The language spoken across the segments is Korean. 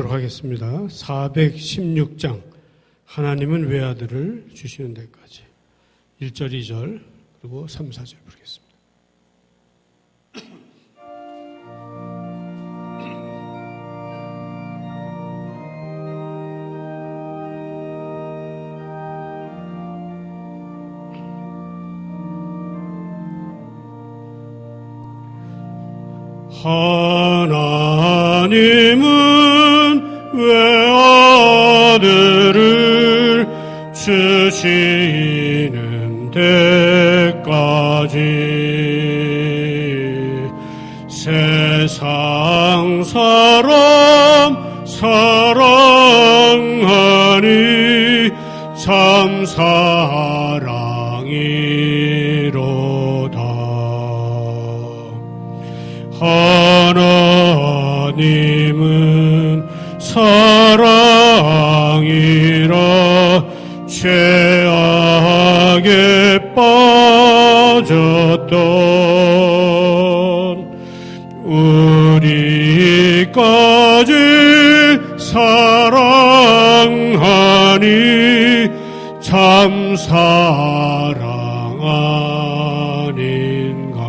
하겠습니다. 416장 하나님은 외아들을 주시는 데까지 1절, 2절 그리고 3, 4절 부르겠습니다. 하나님은 외아들을 주시는 데까지 세상 사람 사랑하니 참 사랑이로다. 하나님은 사랑이라 죄악에 빠졌던 우리까지 사랑하니 참 사랑 아닌가.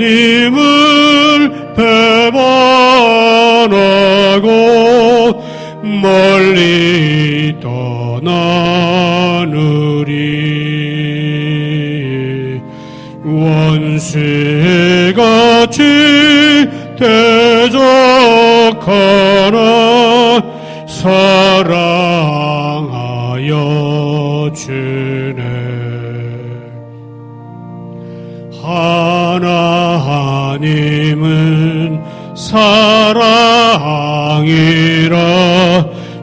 하나님을 배반하고 멀리 떠난 우리 원수같이 대적하나 사랑하여 주네. 하나님은 사랑이라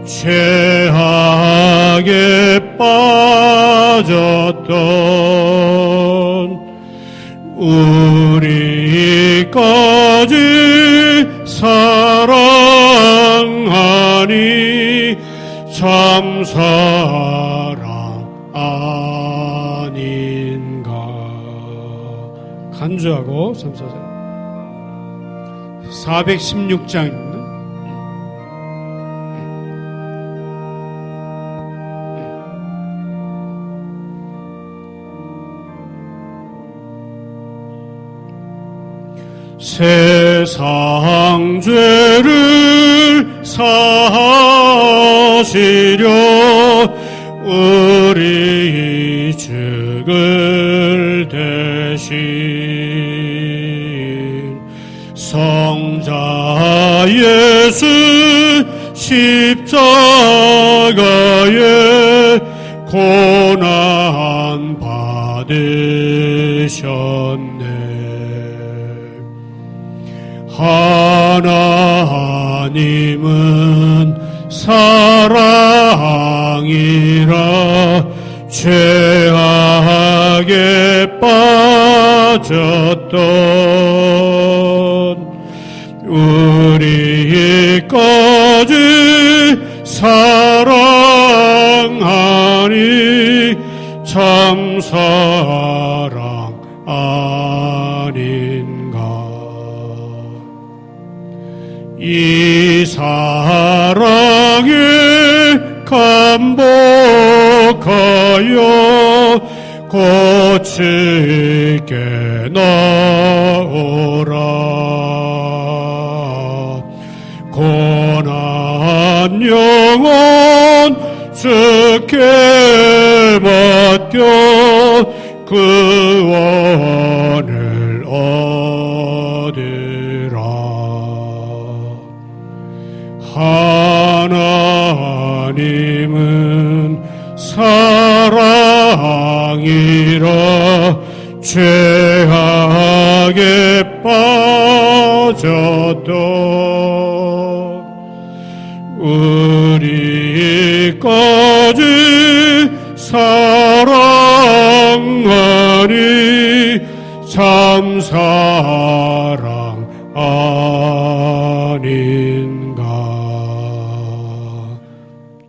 죄악에 빠졌던 우리까지 사랑하니 참 사랑 아닌가. 간주하고 3, 4절 416장입니다. 세상 죄를 사하시려 우리 죽을 대신 성자 예수 십자가에 고난 받으셨네. 하나님은 사랑이라 죄악에 빠졌던 우리까지 사랑하니 참 사랑 아닌가. 이 사랑에 감복하여 고칠게 나오라. 고난 영혼 주께 맡겨 구원을 얻으라. 하나님은 사랑이라 죄악에 빠졌던 우리까지 사랑하니 참 사랑 아닌가.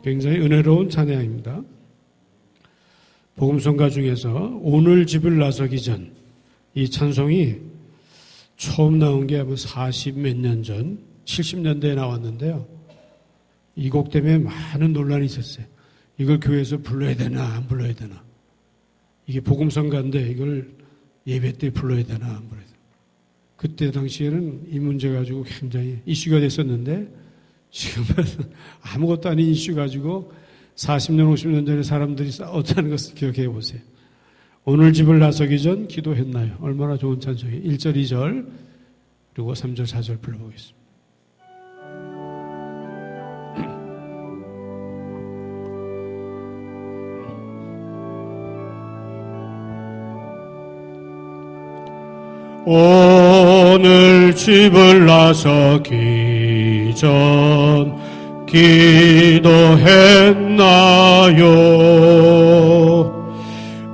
굉장히 은혜로운 찬양입니다. 복음성가 중에서 오늘 집을 나서기 전 이 찬송이 처음 나온 게 아마 40 몇 년 전, 70년대에 나왔는데요. 이 곡 때문에 많은 논란이 있었어요. 이걸 교회에서 불러야 되나 안 불러야 되나. 이게 복음성가인데 이걸 예배 때 불러야 되나 안 불러야 되나. 그때 당시에는 이 문제 가지고 굉장히 이슈가 됐었는데 지금은 아무것도 아닌 이슈 가지고 40년, 50년 전에 사람들이 싸웠다는 것을 기억해 보세요. 오늘 집을 나서기 전 기도했나요? 얼마나 좋은 찬송이에요. 1절, 2절 그리고 3절, 4절 불러보겠습니다. 오늘 집을 나서기 전 기도했나요?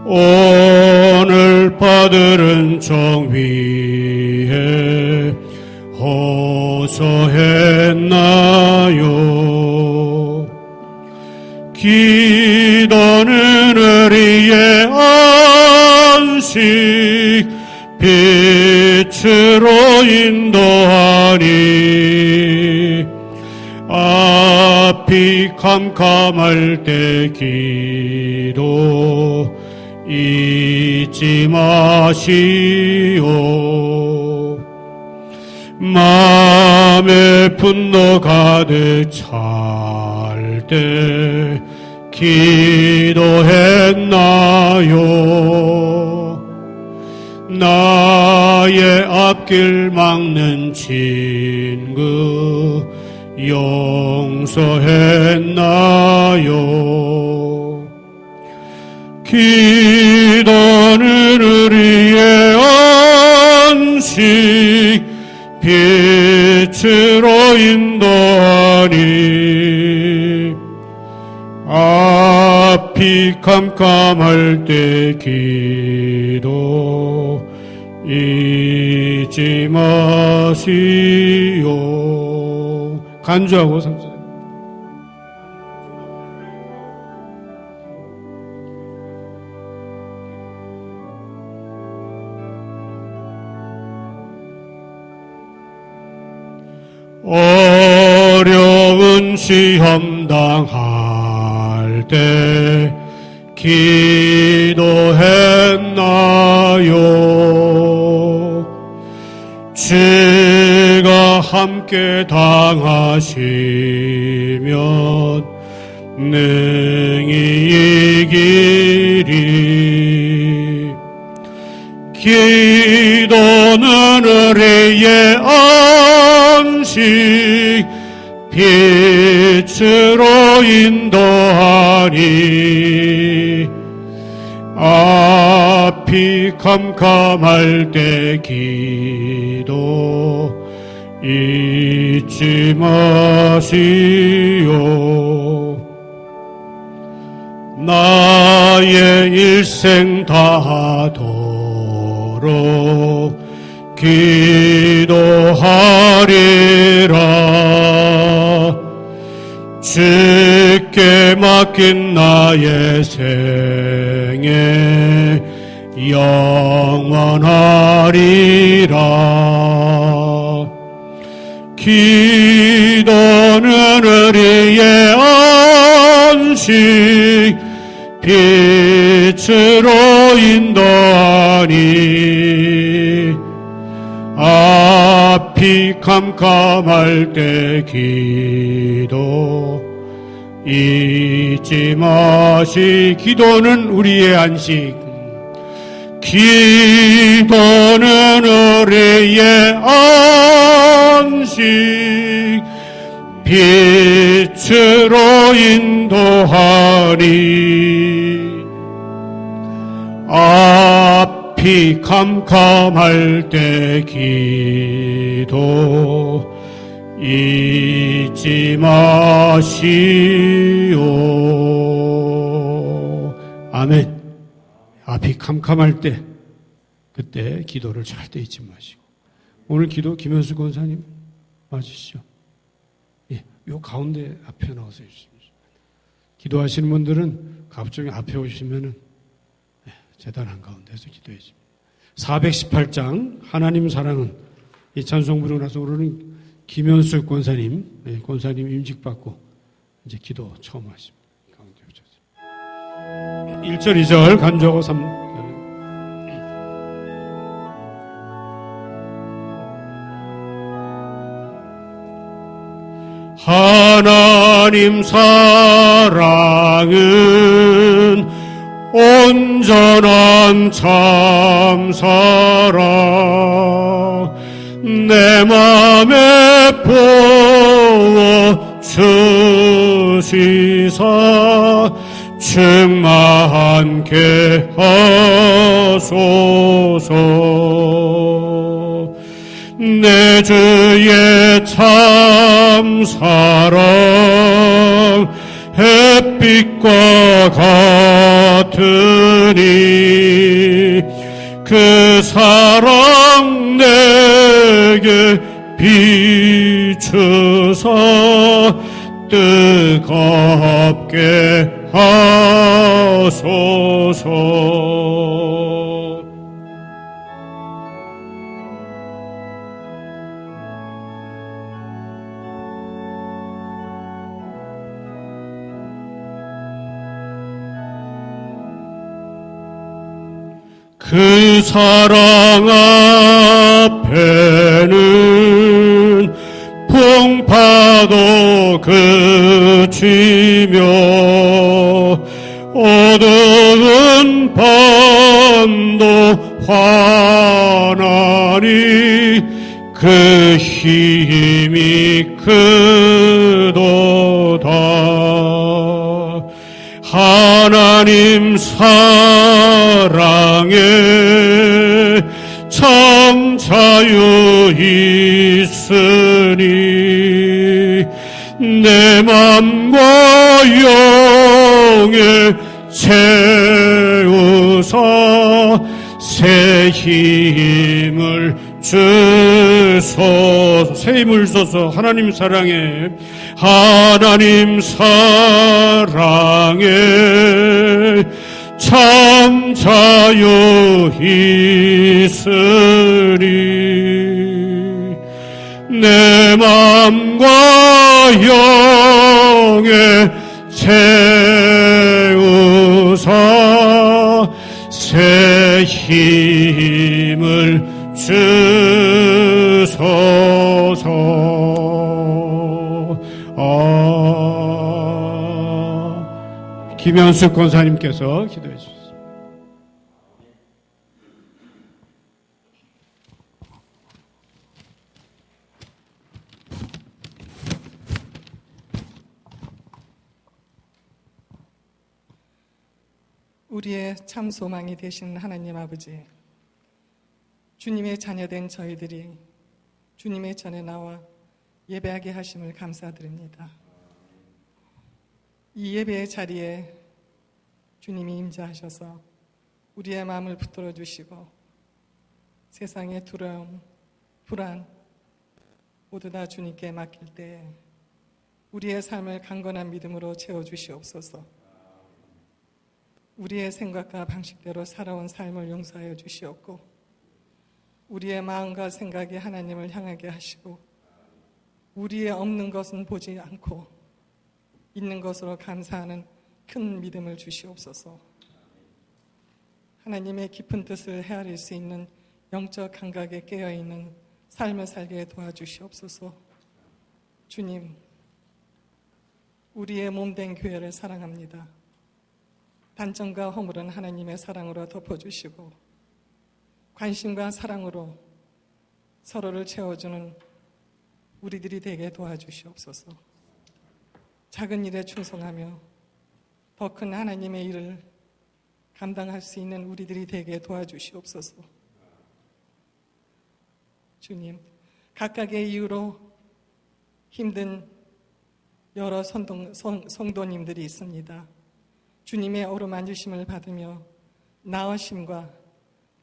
오늘 받들은 종 위에 호소했나요? 기도는 우리의 안식 빛으로 인도하니 앞이 캄캄할 때 기도 잊지 마시오. 마음에 분노 가득 찰 때 기도했나요? 나의 앞길 막는 친구 용서했나요? 기도는 우리의 안식 빛으로 인도하니 앞이 캄캄할 때 기도 잊지 마시오. 간주하고 삼성. 어려운 시험 당할 때 기도했나요? 주가 함께 당하시면 능히 이기리. 기도는 우리의 안식 빛으로 인도하니 앞이 캄캄할 때 기도 잊지 마시오. 나의 일생 다하도록 기도하리라. 주께 맡긴 나의 생애 영원하리라. 기도는 우리의 안식 빛으로 인도하니 앞이 캄캄할 때 기도 잊지 마시. 기도는 우리의 안식. 기도는 우리의 안식 빛으로 인도하니 앞이 캄캄할 때 기도 잊지 마시오. 아멘. 앞이 캄캄할 때 그때 기도를 절대 잊지 마시고. 오늘 기도 김현수 권사님 맞으시죠? 예, 요 가운데 앞에 나와서 해주십시오. 기도하시는 분들은 갑자기 앞에 오시면은 재단 한가운데서 기도해 줍니다. 418장 하나님 사랑은 이 찬송 부르고 나서 오늘은 김현숙 권사님, 권사님 임직받고 이제 기도 처음 하십니다. 가운데 오셨습니다. 1절, 2절 간주하고 3. 하나님 사랑은 온전한 참사랑 내 맘에 부어 주시사 충만케 하소서. 내 주의 참사랑 햇빛과 같으니 그 사랑 내게 비추사 뜨겁게 하소서. 그 사랑 앞에는 풍파도 그치며 어두운 밤도 환하니 그 힘이 크도다. 하나님 사랑에 참 자유 있으니 내 맘과 영에 채우사 새 힘을 주소서. 새 힘을 주소서. 하나님 사랑에 참 자유 있으니 내 맘과 영에 채우사 새 힘을 주소서. 김현숙 권사님께서 기도해 주십시오. 우리의 참 소망이 되신 하나님 아버지, 주님의 자녀된 저희들이 주님의 전에 나와 예배하게 하심을 감사드립니다. 이 예배의 자리에 주님이 임재하셔서 우리의 마음을 붙들어 주시고 세상의 두려움, 불안 모두 다 주님께 맡길 때 우리의 삶을 강건한 믿음으로 채워주시옵소서. 우리의 생각과 방식대로 살아온 삶을 용서하여 주시옵고 우리의 마음과 생각이 하나님을 향하게 하시고 우리의 없는 것은 보지 않고 있는 것으로 감사하는 큰 믿음을 주시옵소서. 하나님의 깊은 뜻을 헤아릴 수 있는 영적 감각에 깨어있는 삶을 살게 도와주시옵소서. 주님, 우리의 몸된 교회를 사랑합니다. 단점과 허물은 하나님의 사랑으로 덮어주시고 관심과 사랑으로 서로를 채워주는 우리들이 되게 도와주시옵소서. 작은 일에 충성하며 더 큰 하나님의 일을 감당할 수 있는 우리들이 되게 도와주시옵소서. 주님, 각각의 이유로 힘든 여러 성도님들이 있습니다. 주님의 어루만지심을 받으며 나으심과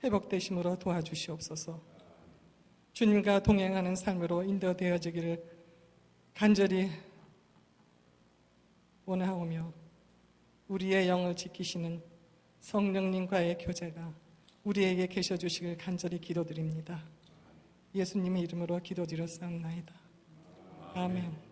회복되심으로 도와주시옵소서. 주님과 동행하는 삶으로 인도되어지기를 간절히 원하오며 우리의 영을 지키시는 성령님과의 교제가 우리에게 계셔주시길 간절히 기도드립니다. 예수님의 이름으로 기도드렸사옵나이다. 아멘.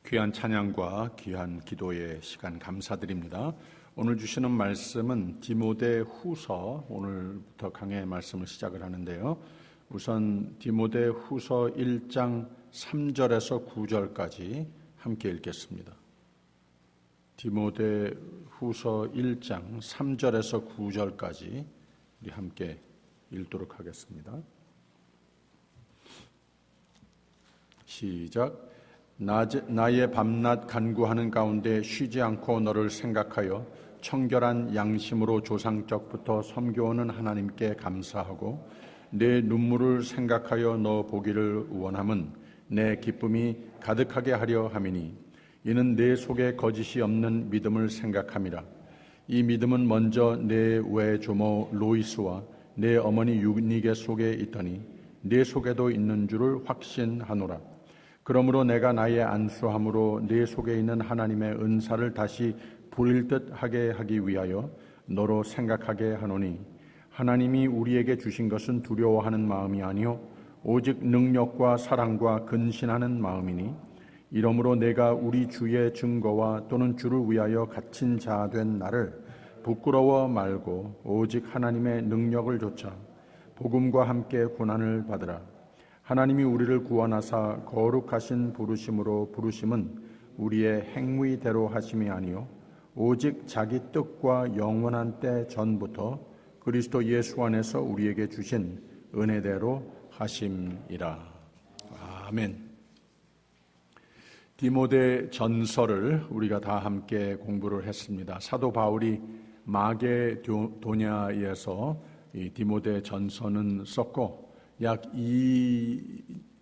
귀한 찬양과 귀한 기도의 시간 감사드립니다. 오늘 주시는 말씀은 디모데 후서, 오늘부터 강의 말씀을 시작을 하는데요. 우선 디모데 후서 1장 3절에서 9절까지 함께 읽겠습니다. 디모데 후서 1장 3절에서 9절까지 우리 함께 읽도록 하겠습니다. 시작. 나의 밤낮 간구하는 가운데 쉬지 않고 너를 생각하여 청결한 양심으로 조상적부터 섬겨오는 하나님께 감사하고 내 눈물을 생각하여 너 보기를 원함은 내 기쁨이 가득하게 하려 함이니 이는 내 속에 거짓이 없는 믿음을 생각함이라. 이 믿음은 먼저 내 외조모 로이스와 내 어머니 유니게 속에 있더니 내 속에도 있는 줄을 확신하노라. 그러므로 내가 나의 안수함으로 네 속에 있는 하나님의 은사를 다시 부릴 듯 하게 하기 위하여 너로 생각하게 하노니 하나님이 우리에게 주신 것은 두려워하는 마음이 아니요 오직 능력과 사랑과 근신하는 마음이니 이러므로 내가 우리 주의 증거와 또는 주를 위하여 갇힌 자 된 나를 부끄러워 말고 오직 하나님의 능력을 좇아 복음과 함께 고난을 받으라. 하나님이 우리를 구원하사 거룩하신 부르심으로 부르심은 우리의 행위대로 하심이 아니요 오직 자기 뜻과 영원한 때 전부터 그리스도 예수 안에서 우리에게 주신 은혜대로 하심이라. 아멘. 디모데 전서를 우리가 다 함께 공부를 했습니다. 사도 바울이 마게도냐에서 이 디모데 전서는 썼고 약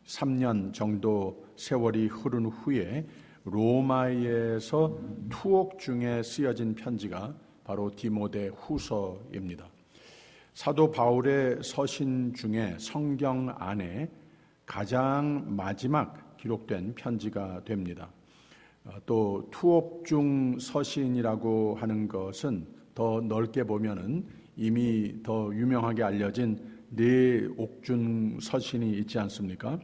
3년 정도 세월이 흐른 후에 로마에서 투옥 중에 쓰여진 편지가 바로 디모데 후서입니다. 사도 바울의 서신 중에 성경 안에 가장 마지막 기록된 편지가 됩니다. 또 투옥 중 서신이라고 하는 것은 더 넓게 보면은 이미 더 유명하게 알려진 네 옥중 서신이 있지 않습니까?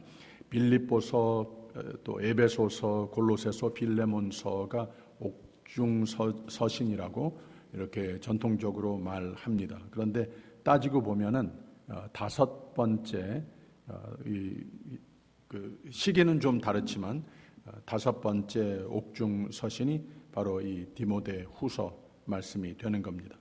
빌립보서, 또 에베소서, 골로새서, 빌레몬서가 옥중 서신이라고 이렇게 전통적으로 말합니다. 그런데 따지고 보면은 5번째, 시기는 좀 다르지만 5번째 옥중 서신이 바로 이 디모데 후서 말씀이 되는 겁니다.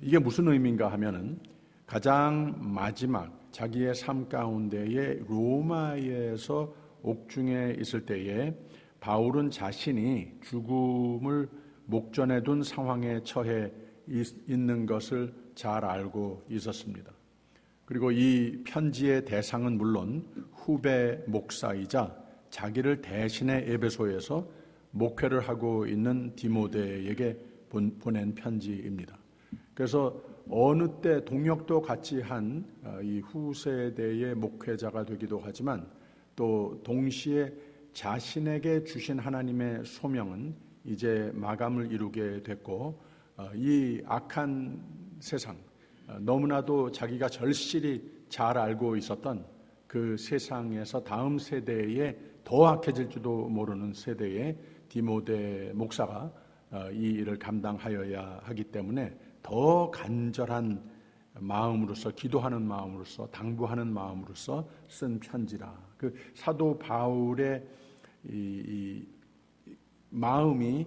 이게 무슨 의미인가 하면은 가장 마지막 자기의 삶 가운데에 로마에서 옥중에 있을 때에 바울은 자신이 죽음을 목전에 둔 상황에 처해 있는 것을 잘 알고 있었습니다. 그리고 이 편지의 대상은 물론 후배 목사이자 자기를 대신해 에베소에서 목회를 하고 있는 디모데에게 보낸 편지입니다. 그래서 어느 때 동역도 같이 한 이 후세대의 목회자가 되기도 하지만 또 동시에 자신에게 주신 하나님의 소명은 이제 마감을 이루게 됐고 이 악한 세상, 너무나도 자기가 절실히 잘 알고 있었던 그 세상에서 다음 세대에 더 악해질지도 모르는 세대의 디모데 목사가 이 일을 감당하여야 하기 때문에 더 간절한 마음으로서, 기도하는 마음으로서, 당부하는 마음으로서 쓴 편지라. 그 사도 바울의 이 마음이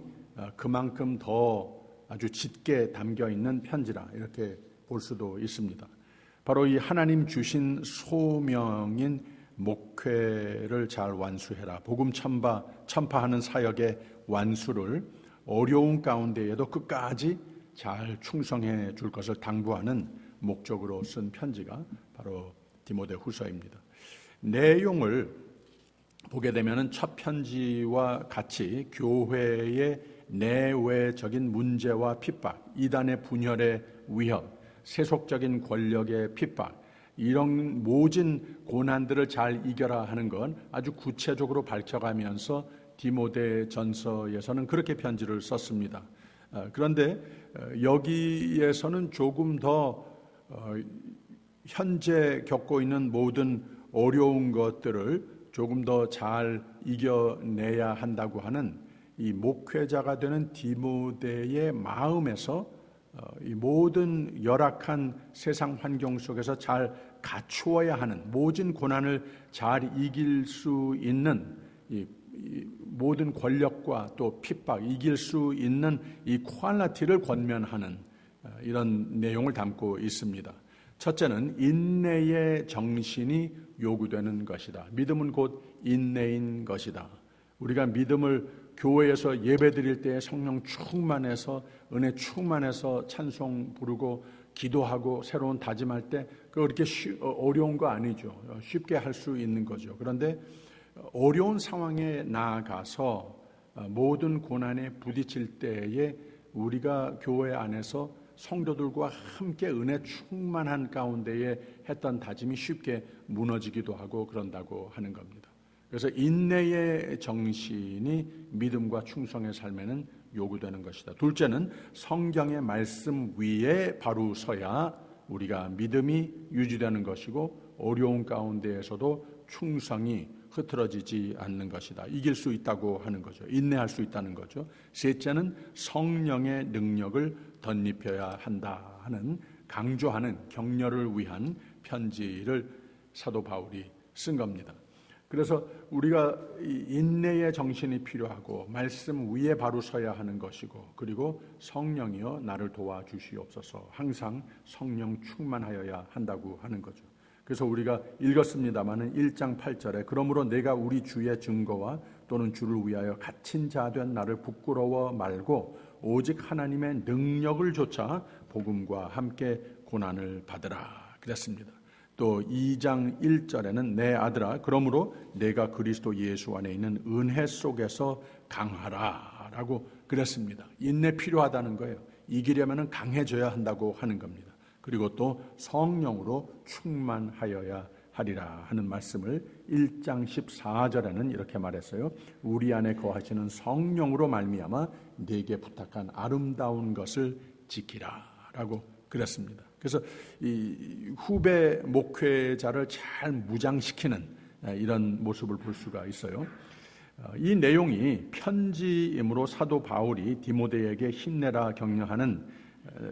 그만큼 더 아주 짙게 담겨 있는 편지라 이렇게 볼 수도 있습니다. 바로 이 하나님 주신 소명인 목회를 잘 완수해라. 복음 전파하는 사역의 완수를 어려운 가운데에도 끝까지 잘 충성해 줄 것을 당부하는 목적으로 쓴 편지가 바로 디모데 후서입니다. 내용을 보게 되면 첫 편지와 같이 교회의 내외적인 문제와 핍박, 이단의 분열의 위협, 세속적인 권력의 핍박, 이런 모진 고난들을 잘 이겨라 하는 건 아주 구체적으로 밝혀가면서 디모데 전서에서는 그렇게 편지를 썼습니다. 그런데 여기에서는 조금 더 현재 겪고 있는 모든 어려운 것들을 조금 더 잘 이겨내야 한다고 하는 이 목회자가 되는 디모데의 마음에서 이 모든 열악한 세상 환경 속에서 잘 갖추어야 하는, 모든 고난을 잘 이길 수 있는 이 모든 권력과 또 핍박, 이길 수 있는 이 퀄리티를 권면하는 이런 내용을 담고 있습니다. 첫째는 인내의 정신이 요구되는 것이다. 믿음은 곧 인내인 것이다. 우리가 믿음을 교회에서 예배드릴 때 성령 충만해서, 은혜 충만해서 찬송 부르고 기도하고 새로운 다짐할 때 그렇게 어려운 거 아니죠. 쉽게 할 수 있는 거죠. 그런데 어려운 상황에 나아가서 모든 고난에 부딪힐 때에 우리가 교회 안에서 성도들과 함께 은혜 충만한 가운데에 했던 다짐이 쉽게 무너지기도 하고 그런다고 하는 겁니다. 그래서 인내의 정신이 믿음과 충성의 삶에는 요구되는 것이다. 둘째는 성경의 말씀 위에 바로 서야 우리가 믿음이 유지되는 것이고 어려운 가운데에서도 충성이 흐트러지지 않는 것이다. 이길 수 있다고 하는 거죠. 인내할 수 있다는 거죠. 셋째는 성령의 능력을 덧입혀야 한다 하는 강조하는 격려를 위한 편지를 사도 바울이 쓴 겁니다. 그래서 우리가 인내의 정신이 필요하고 말씀 위에 바로 서야 하는 것이고, 그리고 성령이여 나를 도와주시옵소서, 항상 성령 충만하여야 한다고 하는 거죠. 그래서 우리가 읽었습니다마는 1장 8절에 그러므로 내가 우리 주의 증거와 또는 주를 위하여 갇힌 자 된 나를 부끄러워 말고 오직 하나님의 능력을 조차 복음과 함께 고난을 받으라 그랬습니다. 또 2장 1절에는 내 아들아 그러므로 내가 그리스도 예수 안에 있는 은혜 속에서 강하라 라고 그랬습니다. 인내 필요하다는 거예요. 이기려면 강해져야 한다고 하는 겁니다. 그리고 또 성령으로 충만하여야 하리라 하는 말씀을 1장 14절에는 이렇게 말했어요. 우리 안에 거하시는 성령으로 말미암아 네게 부탁한 아름다운 것을 지키라 라고 그랬습니다. 그래서 이 후배 목회자를 잘 무장시키는 이런 모습을 볼 수가 있어요. 이 내용이 편지이므로 사도 바울이 디모데에게 힘내라 격려하는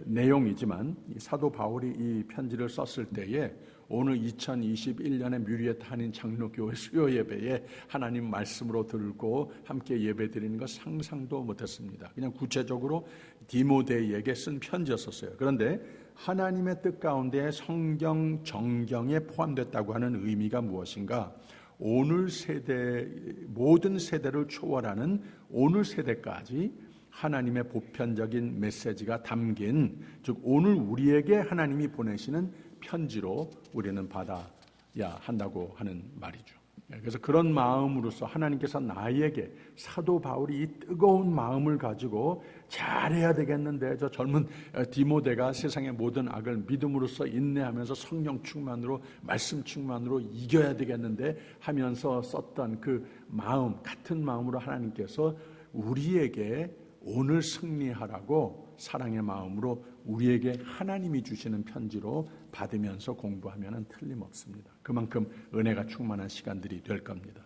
내용이지만 사도 바울이 이 편지를 썼을 때에 오늘 2021년의 뮤리엣 한인 장로교회 수요 예배에 하나님 말씀으로 들고 함께 예배 드리는 것 상상도 못했습니다. 그냥 구체적으로 디모데에게 쓴 편지였었어요. 그런데 하나님의 뜻 가운데 성경 정경에 포함됐다고 하는 의미가 무엇인가? 오늘 세대, 모든 세대를 초월하는 오늘 세대까지 하나님의 보편적인 메시지가 담긴, 즉 오늘 우리에게 하나님이 보내시는 편지로 우리는 받아야 한다고 하는 말이죠. 그래서 그런 마음으로서 하나님께서 나에게, 사도 바울이 이 뜨거운 마음을 가지고 잘해야 되겠는데, 저 젊은 디모데가 세상의 모든 악을 믿음으로써 인내하면서 성령 충만으로, 말씀 충만으로 이겨야 되겠는데 하면서 썼던 그 마음, 같은 마음으로 하나님께서 우리에게 오늘 승리하라고 사랑의 마음으로 우리에게 하나님이 주시는 편지로 받으면서 공부하면 틀림없습니다. 그만큼 은혜가 충만한 시간들이 될 겁니다.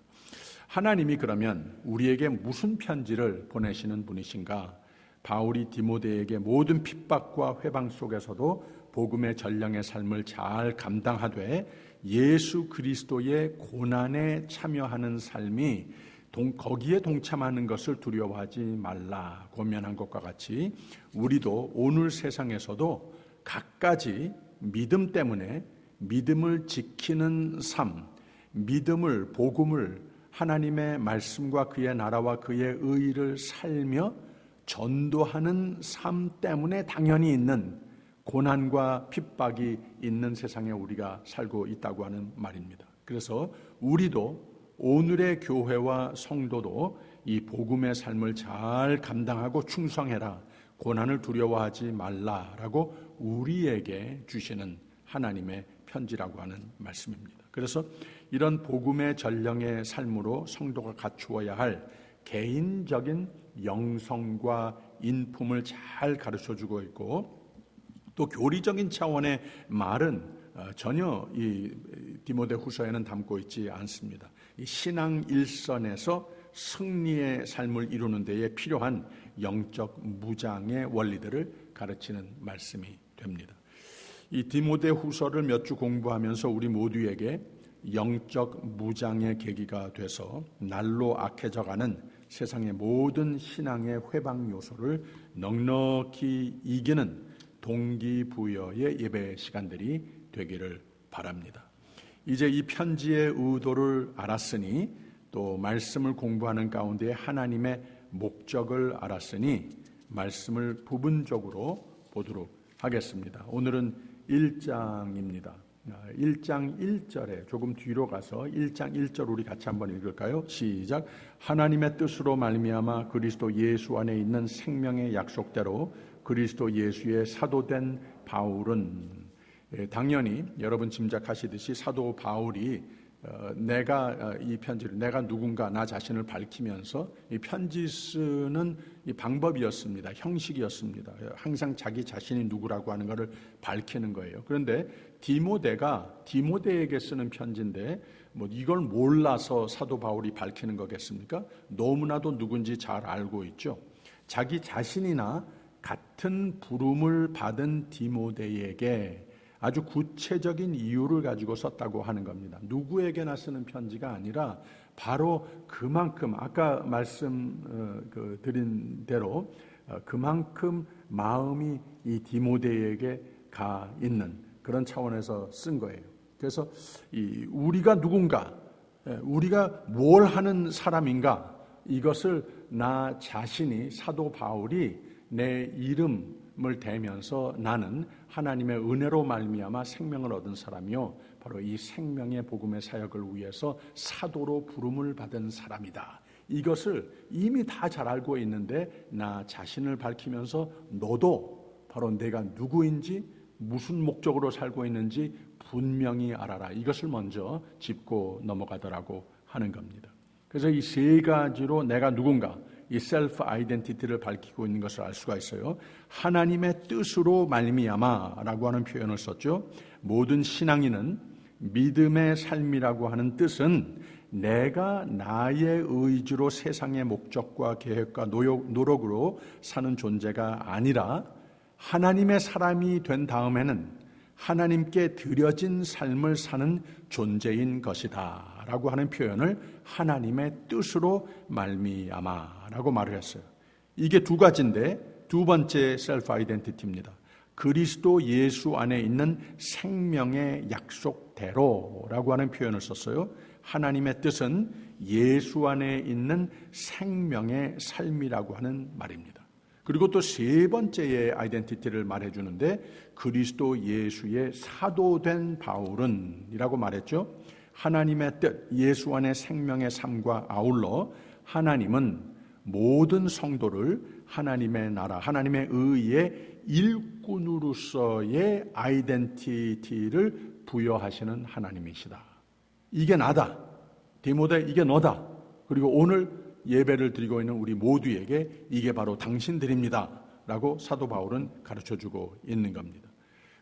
하나님이 그러면 우리에게 무슨 편지를 보내시는 분이신가? 바울이 디모데에게 모든 핍박과 회방 속에서도 복음의 전령의 삶을 잘 감당하되 예수 그리스도의 고난에 참여하는 삶이 거기에 동참하는 것을 두려워하지 말라 권면한 것과 같이 우리도 오늘 세상에서도 갖가지 믿음 때문에 믿음을 지키는 삶, 믿음을, 복음을, 하나님의 말씀과 그의 나라와 그의 의를 살며 전도하는 삶 때문에 당연히 있는 고난과 핍박이 있는 세상에 우리가 살고 있다고 하는 말입니다. 그래서 우리도 오늘의 교회와 성도도 이 복음의 삶을 잘 감당하고 충성해라. 고난을 두려워하지 말라라고 우리에게 주시는 하나님의 편지라고 하는 말씀입니다. 그래서 이런 복음의 전령의 삶으로 성도가 갖추어야 할 개인적인 영성과 인품을 잘 가르쳐주고 있고, 또 교리적인 차원의 말은 전혀 이 디모데후서에는 담고 있지 않습니다. 이 신앙 일선에서 승리의 삶을 이루는 데에 필요한 영적 무장의 원리들을 가르치는 말씀이 됩니다. 이 디모데후서를 몇 주 공부하면서 우리 모두에게 영적 무장의 계기가 돼서 날로 악해져가는 세상의 모든 신앙의 회방 요소를 넉넉히 이기는 동기부여의 예배 시간들이 되기를 바랍니다. 이제 이 편지의 의도를 알았으니, 또 말씀을 공부하는 가운데 하나님의 목적을 알았으니 말씀을 부분적으로 보도록 하겠습니다. 오늘은 1장입니다. 1장 1절에 조금 뒤로 가서 1장 1절 우리 같이 한번 읽을까요? 시작. 하나님의 뜻으로 말미암아 그리스도 예수 안에 있는 생명의 약속대로 그리스도 예수의 사도된 바울은, 당연히 여러분 짐작하시듯이 사도 바울이 내가 이 편지를, 내가 누군가 나 자신을 밝히면서 이 편지 쓰는 이 방법이었습니다. 형식이었습니다. 항상 자기 자신이 누구라고 하는 것을 밝히는 거예요. 그런데 디모데에게 쓰는 편지인데 뭐 이걸 몰라서 사도 바울이 밝히는 거겠습니까? 너무나도 누군지 잘 알고 있죠. 자기 자신이나 같은 부름을 받은 디모데에게 아주 구체적인 이유를 가지고 썼다고 하는 겁니다. 누구에게나 쓰는 편지가 아니라 바로 그만큼 아까 말씀 드린 대로 그만큼 마음이 이 디모데에게 가 있는 그런 차원에서 쓴 거예요. 그래서 우리가 누군가, 우리가 뭘 하는 사람인가, 이것을 나 자신이, 사도 바울이 내 이름을 대면서 나는 하나님의 은혜로 말미암아 생명을 얻은 사람이요, 바로 이 생명의 복음의 사역을 위해서 사도로 부름을 받은 사람이다. 이것을 이미 다 잘 알고 있는데 나 자신을 밝히면서 너도 바로 내가 누구인지, 무슨 목적으로 살고 있는지 분명히 알아라. 이것을 먼저 짚고 넘어가더라고 하는 겁니다. 그래서 이 세 가지로 내가 누군가, 이 셀프 아이덴티티를 밝히고 있는 것을 알 수가 있어요. 하나님의 뜻으로 말미암아라고 하는 표현을 썼죠. 모든 신앙인은 믿음의 삶이라고 하는 뜻은 내가 나의 의지로 세상의 목적과 계획과 노력으로 사는 존재가 아니라 하나님의 사람이 된 다음에는 하나님께 드려진 삶을 사는 존재인 것이다 라고 하는 표현을 하나님의 뜻으로 말미암아라고 말을 했어요. 이게 두 가지인데 두 번째 셀프 아이덴티티입니다. 그리스도 예수 안에 있는 생명의 약속대로라고 하는 표현을 썼어요. 하나님의 뜻은 예수 안에 있는 생명의 삶이라고 하는 말입니다. 그리고 또 세 번째의 아이덴티티를 말해주는데 그리스도 예수의 사도된 바울은 이라고 말했죠. 하나님의 뜻, 예수 안의 생명의 삶과 아울러 하나님은 모든 성도를 하나님의 나라, 하나님의 의의 일꾼으로서의 아이덴티티를 부여하시는 하나님이시다. 이게 나다. 디모데, 이게 너다. 그리고 오늘 예배를 드리고 있는 우리 모두에게 이게 바로 당신들입니다 라고 사도 바울은 가르쳐주고 있는 겁니다.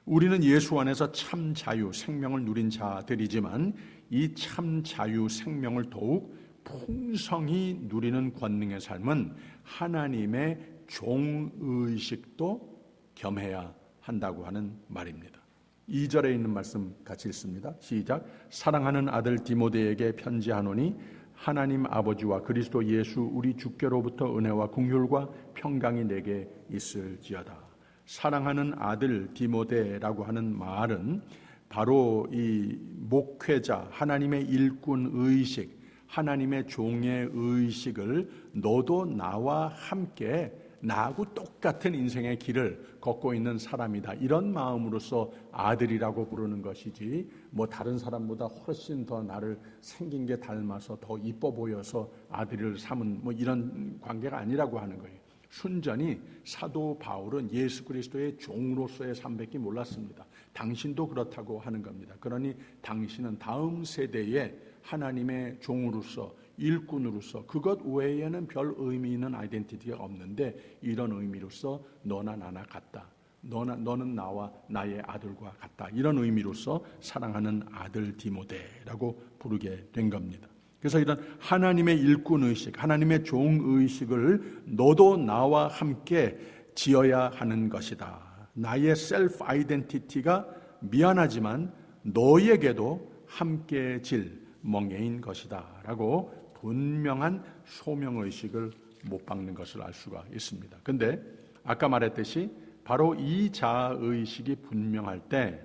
우리는 예수 안에서 참 자유, 생명을 누린 자들이지만 이 참 자유, 생명을 더욱 풍성히 누리는 권능의 삶은 하나님의 종의식도 겸해야 한다고 하는 말입니다. 2절에 있는 말씀 같이 읽습니다. 시작. 사랑하는 아들 디모데에게 편지하노니 하나님 아버지와 그리스도 예수 우리 주께로부터 은혜와 긍휼과 평강이 내게 있을지어다. 사랑하는 아들 디모데라고 하는 말은 바로 이 목회자, 하나님의 일꾼 의식, 하나님의 종의 의식을 너도 나와 함께 나하고 똑같은 인생의 길을 걷고 있는 사람이다. 이런 마음으로서 아들이라고 부르는 것이지, 뭐 다른 사람보다 훨씬 더 나를 생긴 게 닮아서 더 이뻐 보여서 아들을 삼은 뭐 이런 관계가 아니라고 하는 거예요. 순전히 사도 바울은 예수 그리스도의 종으로서의 삶밖에 몰랐습니다. 당신도 그렇다고 하는 겁니다. 그러니 당신은 다음 세대에 하나님의 종으로서, 일꾼으로서, 그것 외에는 별 의미 있는 아이덴티티가 없는데, 이런 의미로서 너나 나나 같다. 너는 나와 나의 아들과 같다. 이런 의미로서 사랑하는 아들 디모데라고 부르게 된 겁니다. 그래서 이런 하나님의 일꾼의식, 하나님의 종의식을 너도 나와 함께 지어야 하는 것이다. 나의 셀프 아이덴티티가 미안하지만 너에게도 함께 질 멍에인 것이다 라고 분명한 소명의식을 못 박는 것을 알 수가 있습니다. 근데 아까 말했듯이 바로 이 자아의식이 분명할 때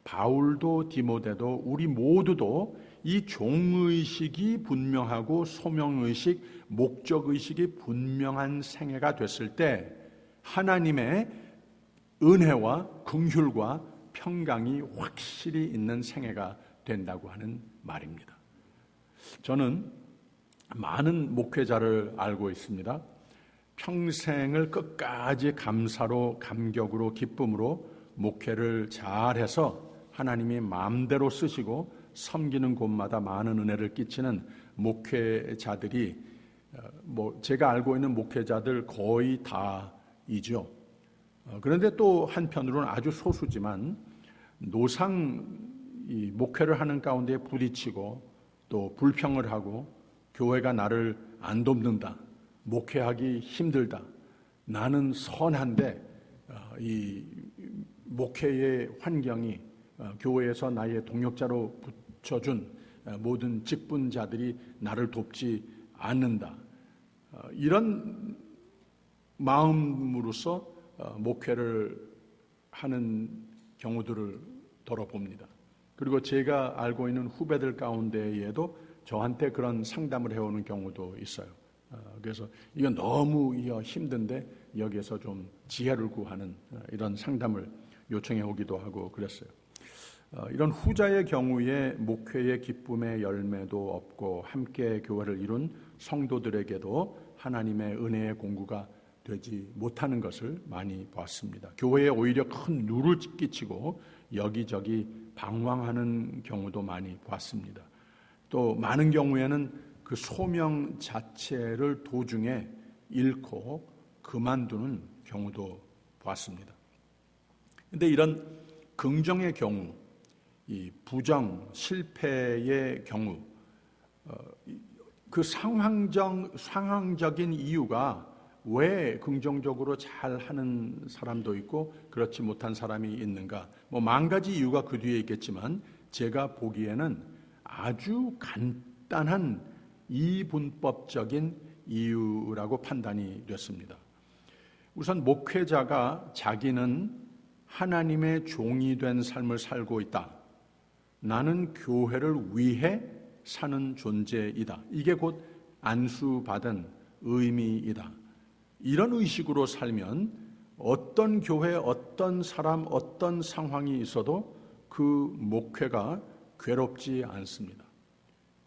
바울도 디모데도 우리 모두도 이 종의식이 분명하고 소명의식, 목적의식이 분명한 생애가 됐을 때 하나님의 은혜와 긍휼과 평강이 확실히 있는 생애가 된다고 하는 말입니다. 저는 많은 목회자를 알고 있습니다. 평생을 끝까지 감사로, 감격으로, 기쁨으로 목회를 잘해서 하나님이 마음대로 쓰시고 섬기는 곳마다 많은 은혜를 끼치는 목회자들이 제가 알고 있는 목회자들 거의 다이죠. 그런데 또 한편으로는 아주 소수지만 노상 이 목회를 하는 가운데 부딪히고 또 불평을 하고 교회가 나를 안 돕는다, 목회하기 힘들다, 나는 선한데 이 목회의 환경이 교회에서 나의 동역자로 붙여준 모든 직분자들이 나를 돕지 않는다, 이런 마음으로서 목회를 하는 경우들을 돌아봅니다. 그리고 제가 알고 있는 후배들 가운데에도 저한테 그런 상담을 해오는 경우도 있어요. 그래서 이건 너무 힘든데 여기에서 좀 지혜를 구하는 이런 상담을 요청해 오기도 하고 그랬어요. 이런 후자의 경우에 목회의 기쁨의 열매도 없고 함께 교회를 이룬 성도들에게도 하나님의 은혜의 공구가 되지 못하는 것을 많이 봤습니다. 교회에 오히려 큰 누를 끼치고 여기저기 방황하는 경우도 많이 봤습니다. 또 많은 경우에는 그 소명 자체를 도중에 잃고 그만두는 경우도 봤습니다. 그런데 이런 긍정의 경우, 이 부정, 실패의 경우, 그 상황적인 이유가 왜 긍정적으로 잘하는 사람도 있고 그렇지 못한 사람이 있는가, 만 가지 이유가 그 뒤에 있겠지만 제가 보기에는 아주 간단한 이분법적인 이유라고 판단이 됐습니다. 우선 목회자가 자기는 하나님의 종이 된 삶을 살고 있다, 나는 교회를 위해 사는 존재이다, 이게 곧 안수받은 의미이다, 이런 의식으로 살면 어떤 교회, 어떤 사람, 어떤 상황이 있어도 그 목회가 괴롭지 않습니다.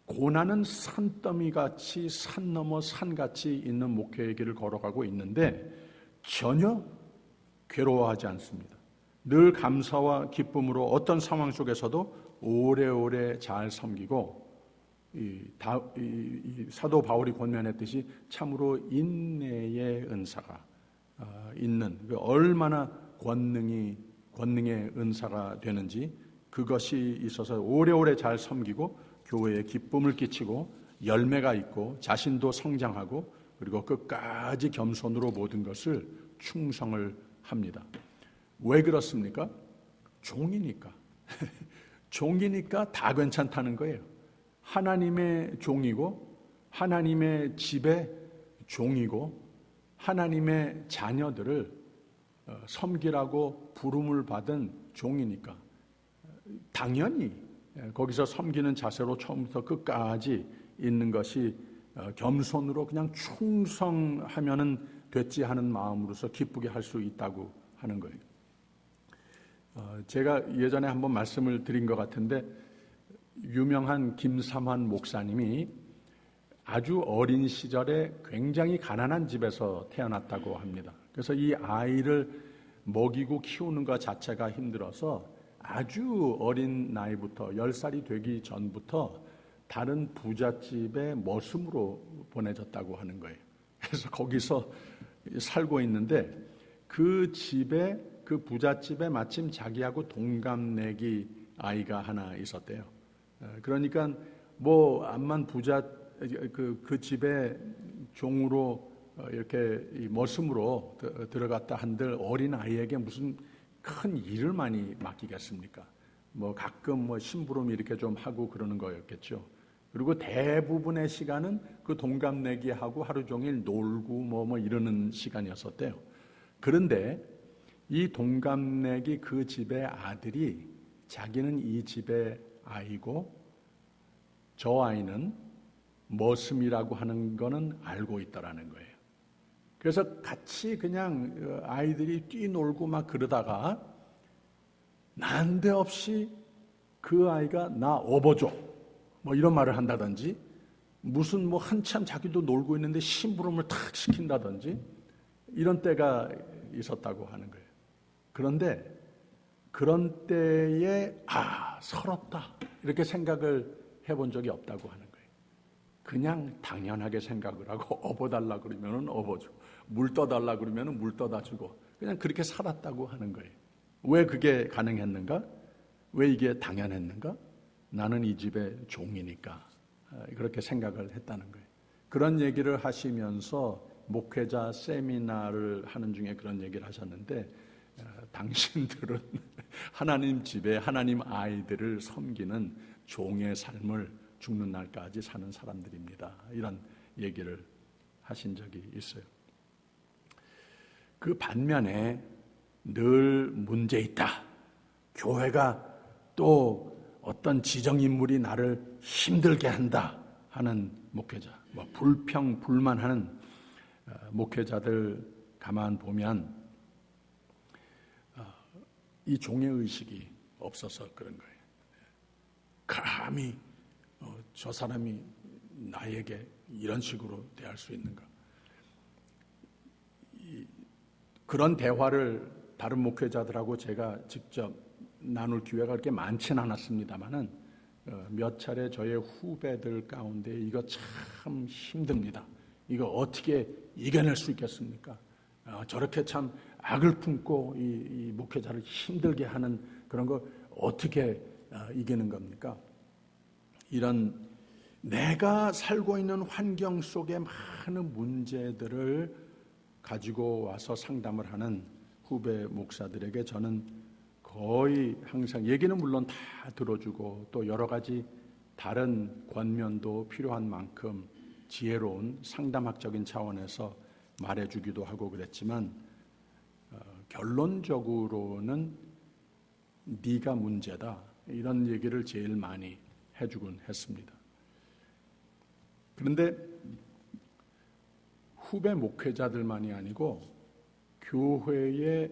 고난은 산더미같이 산 넘어 산같이 있는 목회의 길을 걸어가고 있는데 전혀 괴로워하지 않습니다. 늘 감사와 기쁨으로 어떤 상황 속에서도 오래오래 잘 섬기고 이 사도 바울이 권면했듯이 참으로 인내의 은사가 있는, 얼마나 권능의 은사가 되는지 그것이 있어서 오래오래 잘 섬기고 교회에 기쁨을 끼치고 열매가 있고 자신도 성장하고 그리고 끝까지 겸손으로 모든 것을 충성을 합니다. 왜 그렇습니까? 종이니까. 종이니까 다 괜찮다는 거예요. 하나님의 종이고 하나님의 집의 종이고 하나님의 자녀들을 섬기라고 부름을 받은 종이니까 당연히 거기서 섬기는 자세로 처음부터 끝까지 있는 것이 겸손으로 그냥 충성하면은 됐지 하는 마음으로서 기쁘게 할 수 있다고 하는 거예요. 제가 예전에 한번 말씀을 드린 것 같은데 유명한 김삼환 목사님이 아주 어린 시절에 굉장히 가난한 집에서 태어났다고 합니다. 그래서 이 아이를 먹이고 키우는 것 자체가 힘들어서 아주 어린 나이부터 10살이 되기 전부터 다른 부잣집에 머슴으로 보내졌다고 하는 거예요. 그래서 거기서 살고 있는데 그 집에 그 부잣집에 마침 자기하고 동갑내기 아이가 하나 있었대요. 그러니까 뭐 암만 그 집에 종으로 이렇게 머슴으로 들어갔다 한들 어린 아이에게 무슨 큰 일을 많이 맡기겠습니까? 뭐 가끔 뭐 심부름 이렇게 좀 하고 그러는 거였겠죠. 그리고 대부분의 시간은 그 동갑내기하고 하루 종일 놀고 뭐 이러는 시간이었었대요. 그런데 이 동갑내기 그 집의 아들이 자기는 이 집의 아이고 저 아이는 머슴이라고 하는 거는 알고 있더라는 거예요. 그래서 같이 그냥 아이들이 뛰놀고 막 그러다가 난데없이 그 아이가 나 업어줘 뭐 이런 말을 한다든지 무슨 뭐 한참 자기도 놀고 있는데 심부름을 탁 시킨다든지 이런 때가 있었다고 하는 거예요. 그런데 그런 때에 서럽다 이렇게 생각을 해본 적이 없다고 하는 거예요. 그냥 당연하게 생각을 하고 업어달라 그러면은 업어줘, 물 떠달라 그러면은 물 떠다 주고 그냥 그렇게 살았다고 하는 거예요. 왜 그게 가능했는가? 왜 이게 당연했는가? 나는 이 집의 종이니까 그렇게 생각을 했다는 거예요. 그런 얘기를 하시면서 목회자 세미나를 하는 중에 그런 얘기를 하셨는데 당신들은 하나님 집에 하나님 아이들을 섬기는 종의 삶을 죽는 날까지 사는 사람들입니다. 이런 얘기를 하신 적이 있어요. 그 반면에 늘 문제 있다. 교회가 또 어떤 지정인물이 나를 힘들게 한다 하는 목회자, 불평, 불만하는 목회자들 가만 보면 이 종의 의식이 없어서 그런 거예요. 감히 저 사람이 나에게 이런 식으로 대할 수 있는가? 그런 대화를 다른 목회자들하고 제가 직접 나눌 기회가 그렇게 많지는 않았습니다만은 몇 차례 저의 후배들 가운데 이거 참 힘듭니다. 이거 어떻게 이겨낼 수 있겠습니까? 저렇게 참 악을 품고 이 목회자를 힘들게 하는 그런 거 어떻게 이기는 겁니까? 이런 내가 살고 있는 환경 속에 많은 문제들을 가지고 와서 상담을 하는 후배 목사들에게 저는 거의 항상 얘기는 물론 다 들어주고 또 여러 가지 다른 권면도 필요한 만큼 지혜로운 상담학적인 차원에서 말해주기도 하고 그랬지만 결론적으로는 네가 문제다 이런 얘기를 제일 많이 해주곤 했습니다. 그런데 후배 목회자들만이 아니고 교회의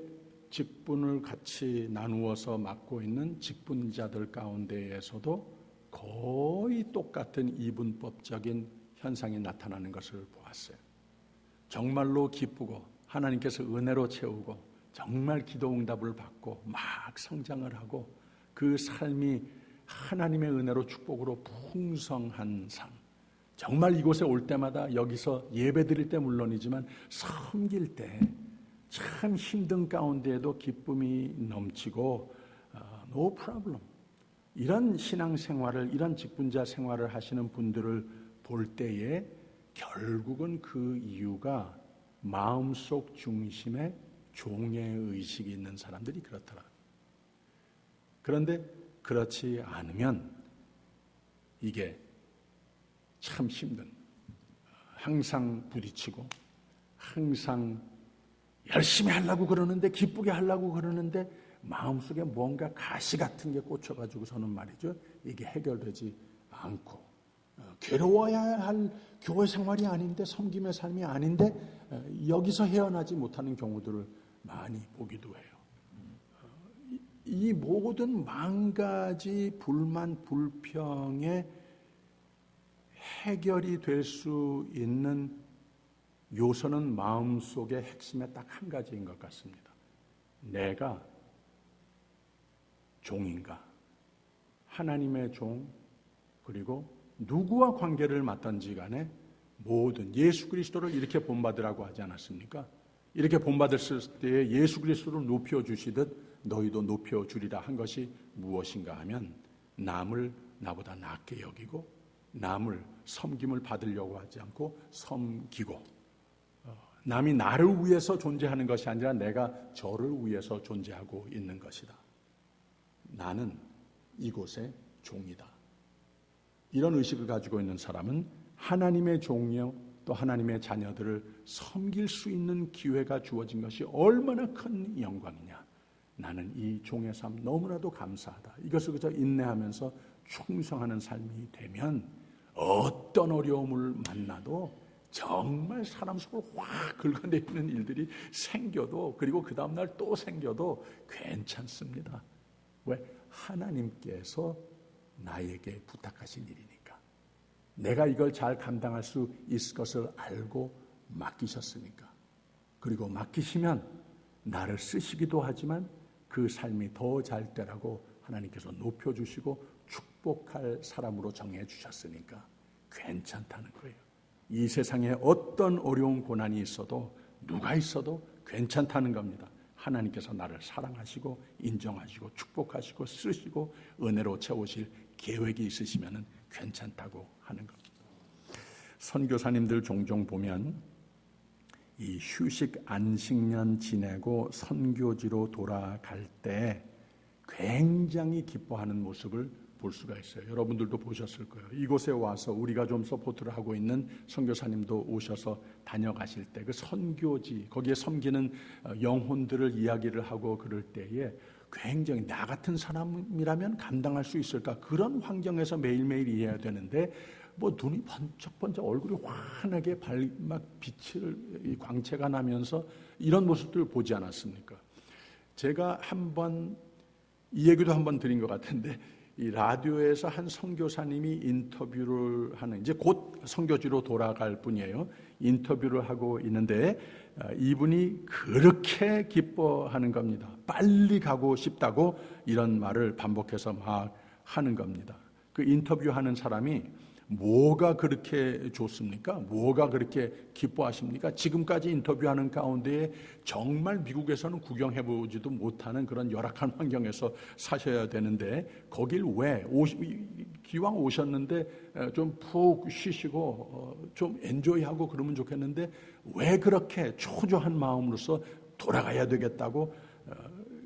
직분을 같이 나누어서 맡고 있는 직분자들 가운데에서도 거의 똑같은 이분법적인 현상이 나타나는 것을 보았어요. 정말로 기쁘고 하나님께서 은혜로 채우고 정말 기도 응답을 받고 막 성장을 하고 그 삶이 하나님의 은혜로 축복으로 풍성한 삶. 정말 이곳에 올 때마다 여기서 예배 드릴 때 물론이지만 섬길 때 참 힘든 가운데에도 기쁨이 넘치고 no problem. 이런 신앙생활을 이런 직분자 생활을 하시는 분들을 볼 때에 결국은 그 이유가 마음속 중심에 종의 의식이 있는 사람들이 그렇더라. 그런데 그렇지 않으면 이게 참 힘든, 항상 부딪히고 항상 열심히 하려고 그러는데 기쁘게 하려고 그러는데 마음속에 뭔가 가시 같은 게 꽂혀가지고서는 말이죠. 이게 해결되지 않고 괴로워야 할 교회 생활이 아닌데, 섬김의 삶이 아닌데 여기서 헤어나지 못하는 경우들을 많이 보기도 해요. 이 모든 만 가지 불만, 불평의 해결이 될 수 있는 요소는 마음속의 핵심의 딱 한 가지인 것 같습니다. 내가 종인가? 하나님의 종, 그리고 누구와 관계를 맡든지 간에 모든 예수 그리스도를 이렇게 본받으라고 하지 않았습니까? 이렇게 본받았을 때에 예수 그리스도를 높여주시듯 너희도 높여주리라 한 것이 무엇인가 하면 남을 나보다 낫게 여기고 남을 섬김을 받으려고 하지 않고 섬기고 남이 나를 위해서 존재하는 것이 아니라 내가 저를 위해서 존재하고 있는 것이다. 나는 이곳의 종이다. 이런 의식을 가지고 있는 사람은 하나님의 종이요 또 하나님의 자녀들을 섬길 수 있는 기회가 주어진 것이 얼마나 큰 영광이냐. 나는 이 종의 삶 너무나도 감사하다. 이것을 그저 인내하면서 충성하는 삶이 되면 어떤 어려움을 만나도 정말 사람 속을 확 긁어내리는 일들이 생겨도, 그리고 그 다음날 또 생겨도 괜찮습니다. 왜? 하나님께서 나에게 부탁하신 일이니까. 내가 이걸 잘 감당할 수 있을 것을 알고 맡기셨으니까. 그리고 맡기시면 나를 쓰시기도 하지만 그 삶이 더 잘 되라고 하나님께서 높여주시고 축복할 사람으로 정해주셨으니까 괜찮다는 거예요. 이 세상에 어떤 어려운 고난이 있어도 누가 있어도 괜찮다는 겁니다. 하나님께서 나를 사랑하시고 인정하시고 축복하시고 쓰시고 은혜로 채우실 계획이 있으시면 괜찮다고 하는 겁니다. 선교사님들 종종 보면 이 휴식 안식년 지내고 선교지로 돌아갈 때 굉장히 기뻐하는 모습을 볼 수가 있어요. 여러분들도 보셨을 거예요. 이곳에 와서 우리가 좀 서포트를 하고 있는 선교사님도 오셔서 다녀가실 때 그 선교지, 거기에 섬기는 영혼들을 이야기를 하고 그럴 때에 굉장히 나 같은 사람이라면 감당할 수 있을까? 그런 환경에서 매일매일 일해야 되는데 뭐 눈이 번쩍번쩍 얼굴이 환하게 막 빛을 광채가 나면서 이런 모습들을 보지 않았습니까? 제가 한번 이 얘기도 한번 드린 것 같은데 이 라디오에서 한 선교사님이 인터뷰를 하는, 이제 곧 선교지로 돌아갈 분이에요. 인터뷰를 하고 있는데 이분이 그렇게 기뻐하는 겁니다. 빨리 가고 싶다고 이런 말을 반복해서 막 하는 겁니다. 그 인터뷰하는 사람이 뭐가 그렇게 좋습니까? 뭐가 그렇게 기뻐하십니까? 지금까지 인터뷰하는 가운데 정말 미국에서는 구경해보지도 못하는 그런 열악한 환경에서 사셔야 되는데 거길 왜 기왕 오셨는데 좀 푹 쉬시고 좀 엔조이하고 그러면 좋겠는데 왜 그렇게 초조한 마음으로서 돌아가야 되겠다고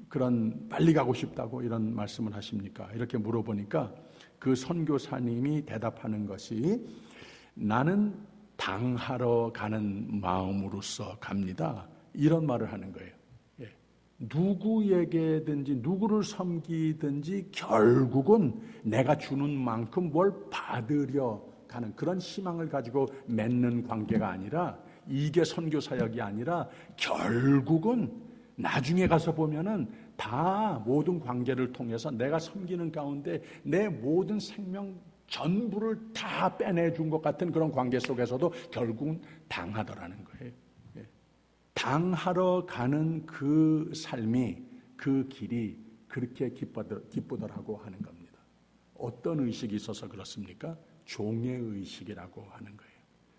그런 빨리 가고 싶다고 이런 말씀을 하십니까? 이렇게 물어보니까 그 선교사님이 대답하는 것이 나는 당하러 가는 마음으로서 갑니다. 이런 말을 하는 거예요. 예. 누구에게든지 누구를 섬기든지 결국은 내가 주는 만큼 뭘 받으려 가는 그런 희망을 가지고 맺는 관계가 아니라, 이게 선교사역이 아니라 결국은 나중에 가서 보면은 다 모든 관계를 통해서 내가 섬기는 가운데 내 모든 생명 전부를 다 빼내준 것 같은 그런 관계 속에서도 결국은 당하더라는 거예요. 당하러 가는 그 삶이, 그 길이 그렇게 기쁘더라고 하는 겁니다. 어떤 의식이 있어서 그렇습니까? 종의 의식이라고 하는 거예요.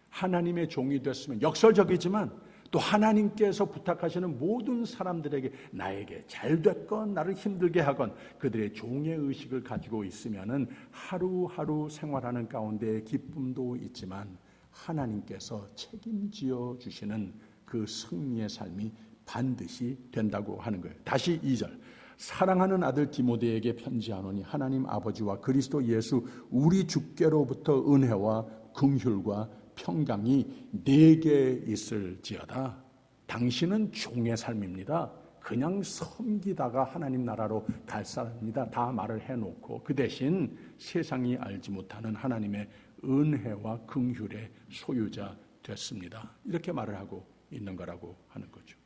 하나님의 종이 됐으면, 역설적이지만 또 하나님께서 부탁하시는 모든 사람들에게 나에게 잘 됐건 나를 힘들게 하건 그들의 종의 의식을 가지고 있으면은 하루하루 생활하는 가운데 기쁨도 있지만 하나님께서 책임지어 주시는 그 승리의 삶이 반드시 된다고 하는 거예요. 다시 2절. 사랑하는 아들 디모데에게 편지하노니 하나님 아버지와 그리스도 예수 우리 주께로부터 은혜와 긍휼과 평강이 내게 있을지어다. 당신은 종의 삶입니다. 그냥 섬기다가 하나님 나라로 갈 사람입니다. 다 말을 해놓고 그 대신 세상이 알지 못하는 하나님의 은혜와 긍휼의 소유자 됐습니다. 이렇게 말을 하고 있는 거라고 하는 거죠.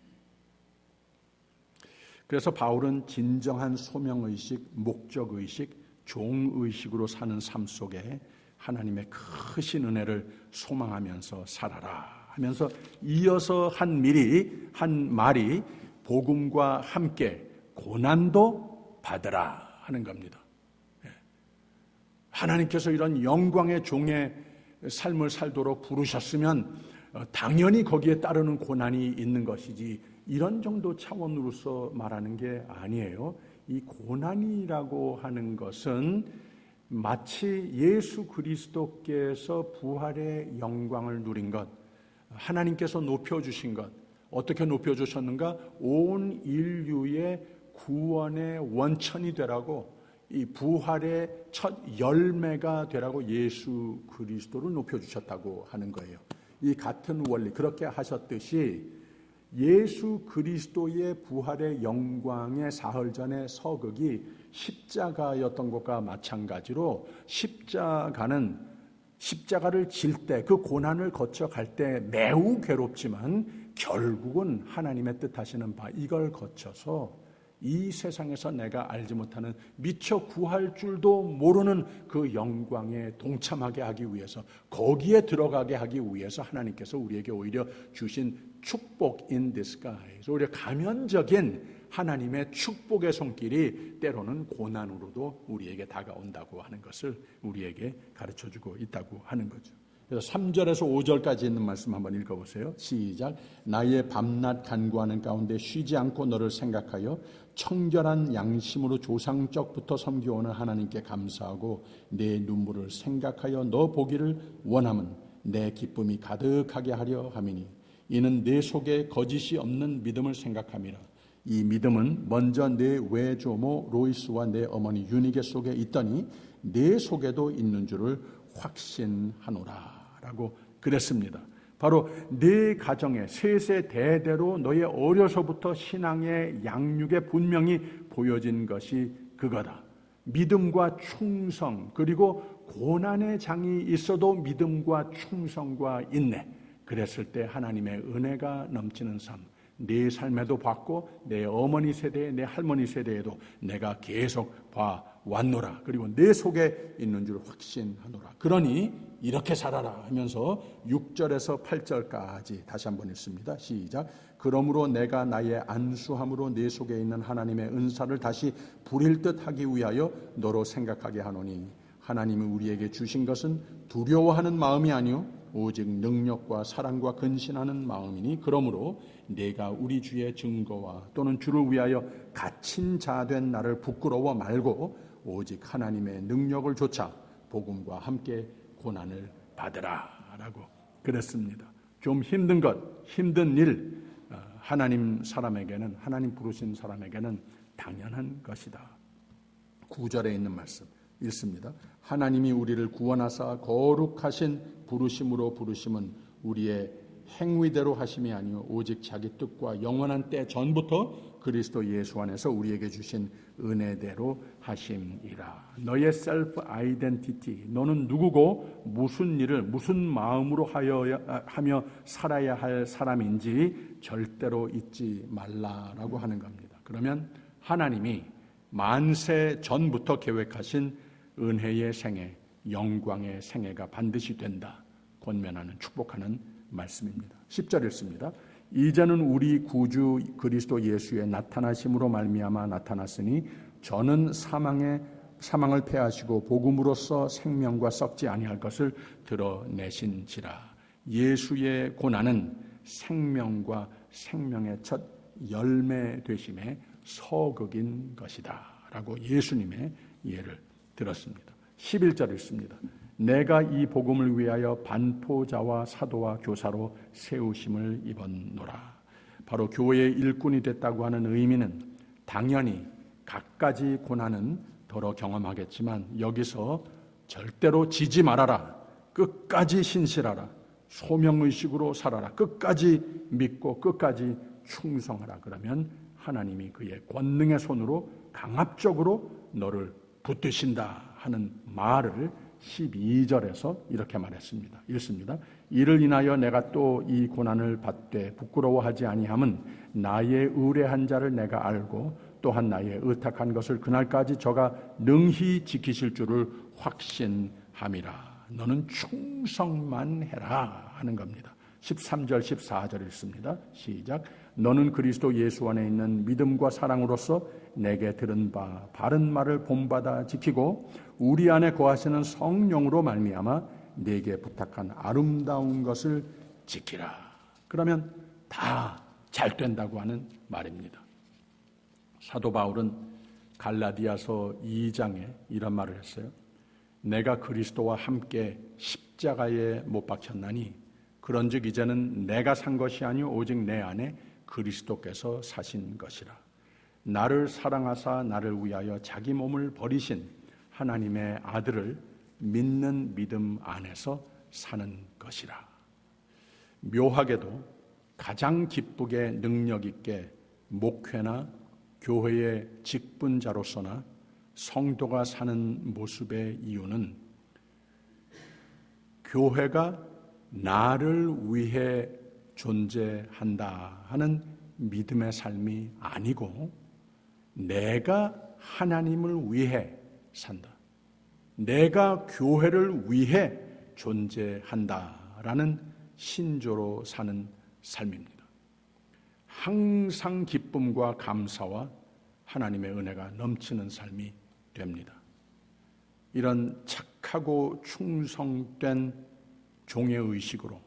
그래서 바울은 진정한 소명의식, 목적의식, 종의식으로 사는 삶 속에 하나님의 크신 은혜를 소망하면서 살아라 하면서 이어서 한 말이 복음과 함께 고난도 받으라 하는 겁니다. 하나님께서 이런 영광의 종의 삶을 살도록 부르셨으면 당연히 거기에 따르는 고난이 있는 것이지 이런 정도 차원으로서 말하는 게 아니에요. 이 고난이라고 하는 것은 마치 예수 그리스도께서 부활의 영광을 누린 것, 하나님께서 높여주신 것, 어떻게 높여주셨는가? 온 인류의 구원의 원천이 되라고, 이 부활의 첫 열매가 되라고 예수 그리스도를 높여주셨다고 하는 거예요. 이 같은 원리, 그렇게 하셨듯이 예수 그리스도의 부활의 영광의 사흘 전의 서극이 십자가였던 것과 마찬가지로 십자가를 질 때, 그 고난을 거쳐갈 때 매우 괴롭지만 결국은 하나님의 뜻하시는 바 이걸 거쳐서 이 세상에서 내가 알지 못하는 미처 구할 줄도 모르는 그 영광에 동참하게 하기 위해서, 거기에 들어가게 하기 위해서 하나님께서 우리에게 오히려 주신 축복 in disguise, 오히려 가면적인 하나님의 축복의 손길이 때로는 고난으로도 우리에게 다가온다고 하는 것을 우리에게 가르쳐주고 있다고 하는 거죠. 그래서 3절에서 5절까지 있는 말씀 한번 읽어보세요. 시작. 나의 밤낮 간구하는 가운데 쉬지 않고 너를 생각하여 청결한 양심으로 조상적부터 섬겨오는 하나님께 감사하고 내 눈물을 생각하여 너 보기를 원함은 내 기쁨이 가득하게 하려 함이니 이는 내 속에 거짓이 없는 믿음을 생각함이라. 이 믿음은 먼저 내 외조모 로이스와 내 어머니 유니게 속에 있더니 내 속에도 있는 줄을 확신하노라 라고 그랬습니다. 바로 네 가정에 세세 대대로 너의 어려서부터 신앙의 양육에 분명히 보여진 것이 그거다. 믿음과 충성, 그리고 고난의 장이 있어도 믿음과 충성과 인내, 그랬을 때 하나님의 은혜가 넘치는 삶, 내 삶에도 봤고 내 어머니 세대에, 내 할머니 세대에도 내가 계속 봐왔노라. 그리고 내 속에 있는 줄 확신하노라. 그러니 이렇게 살아라 하면서 6절에서 8절까지 다시 한번 읽습니다. 시작. 그러므로 내가 나의 안수함으로 내 속에 있는 하나님의 은사를 다시 부릴 듯 하기 위하여 너로 생각하게 하노니 하나님이 우리에게 주신 것은 두려워하는 마음이 아니요 오직 능력과 사랑과 근신하는 마음이니 그러므로 내가 우리 주의 증거와 또는 주를 위하여 갇힌 자 된 나를 부끄러워 말고 오직 하나님의 능력을 좇아 복음과 함께 고난을 받으라 라고 그랬습니다. 좀 힘든 것, 힘든 일, 하나님 사람에게는, 하나님 부르신 사람에게는 당연한 것이다. 9절에 있는 말씀 읽습니다. 하나님이 우리를 구원하사 거룩하신 부르심으로 부르심은 우리의 행위대로 하심이 아니요 오직 자기 뜻과 영원한 때 전부터 그리스도 예수 안에서 우리에게 주신 은혜대로 하심이라. 너의 셀프 아이덴티티, 너는 누구고 무슨 일을 무슨 마음으로 하며 살아야 할 사람인지 절대로 잊지 말라라고 하는 겁니다. 그러면 하나님이 만세 전부터 계획하신 은혜의 생애, 영광의 생애가 반드시 된다 권면하는, 축복하는 말씀입니다. 10절 읽습니다. 이제는 우리 구주 그리스도 예수의 나타나심으로 말미암아 나타났으니 저는 사망을 패하시고 복음으로써 생명과 썩지 아니할 것을 드러내신지라. 예수의 고난은 생명과 생명의 첫 열매 되심의 서극인 것이다 라고 예수님의 예를 들었습니다. 11절 읽습니다. 내가 이 복음을 위하여 반포자와 사도와 교사로 세우심을 입었노라. 바로 교회의 일꾼이 됐다고 하는 의미는 당연히 갖가지 고난은 더러 경험하겠지만 여기서 절대로 지지 말아라. 끝까지 신실하라. 소명의식으로 살아라. 끝까지 믿고 끝까지 충성하라. 그러면 하나님이 그의 권능의 손으로 강압적으로 너를 붙드신다 하는 말을 12절에서 이렇게 말했습니다. 읽습니다. 이를 인하여 내가 또 이 고난을 받되 부끄러워하지 아니함은 나의 의뢰한 자를 내가 알고 또한 나의 의탁한 것을 그날까지 저가 능히 지키실 줄을 확신함이라. 너는 충성만 해라 하는 겁니다. 13절 14절 읽습니다. 시작. 너는 그리스도 예수 안에 있는 믿음과 사랑으로서 내게 들은 바 바른 말을 본받아 지키고 우리 안에 거하시는 성령으로 말미암아 내게 부탁한 아름다운 것을 지키라. 그러면 다 잘 된다고 하는 말입니다. 사도 바울은 갈라디아서 2장에 이런 말을 했어요. 내가 그리스도와 함께 십자가에 못 박혔나니 그런즉 이제는 내가 산 것이 아니요 오직 내 안에 그리스도께서 사신 것이라. 나를 사랑하사 나를 위하여 자기 몸을 버리신 하나님의 아들을 믿는 믿음 안에서 사는 것이라. 묘하게도 가장 기쁘게 능력 있게 목회나 교회의 직분자로서나 성도가 사는 모습의 이유는 교회가 나를 위해 존재한다 하는 믿음의 삶이 아니고 내가 하나님을 위해 산다. 내가 교회를 위해 존재한다라는 신조로 사는 삶입니다. 항상 기쁨과 감사와 하나님의 은혜가 넘치는 삶이 됩니다. 이런 착하고 충성된 종의 의식으로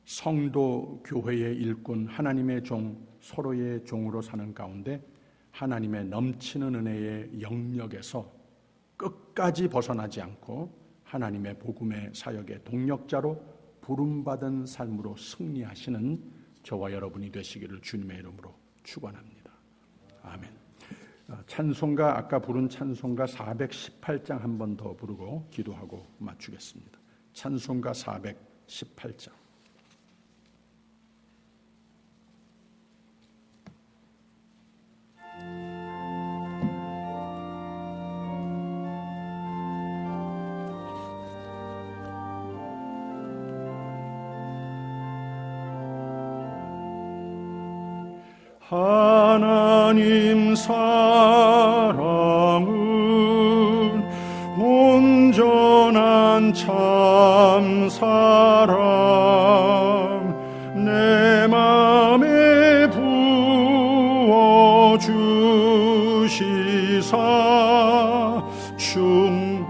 성도, 교회의 일꾼, 하나님의 종, 서로의 종으로 사는 가운데 하나님의 넘치는 은혜의 영역에서 끝까지 벗어나지 않고 하나님의 복음의 사역의 동력자로 부름받은 삶으로 승리하시는 저와 여러분이 되시기를 주님의 이름으로 축원합니다. 아멘. 찬송가, 아까 부른 찬송가 418장 한 번 더 부르고 기도하고 마치겠습니다. 찬송가 418장. 하나님 사랑은 온전한 참 사랑 내 맘에 부어 주시사 충만케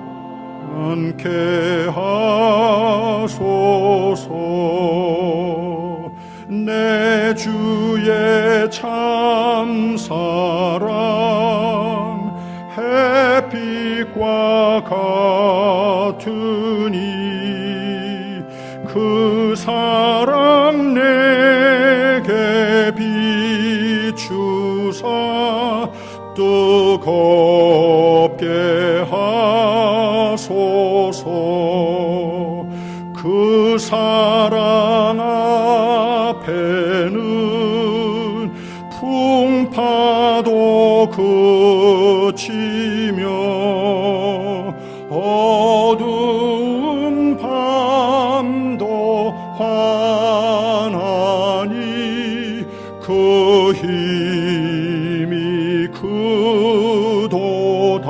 하소서. 내 주의 참사랑 햇빛과 같으니 그 사랑 내게 비추사 뜨겁게 하소서. 그 사랑 앞에는 풍파도 그치며 어두운 밤도 환하니 그 힘이 크도다.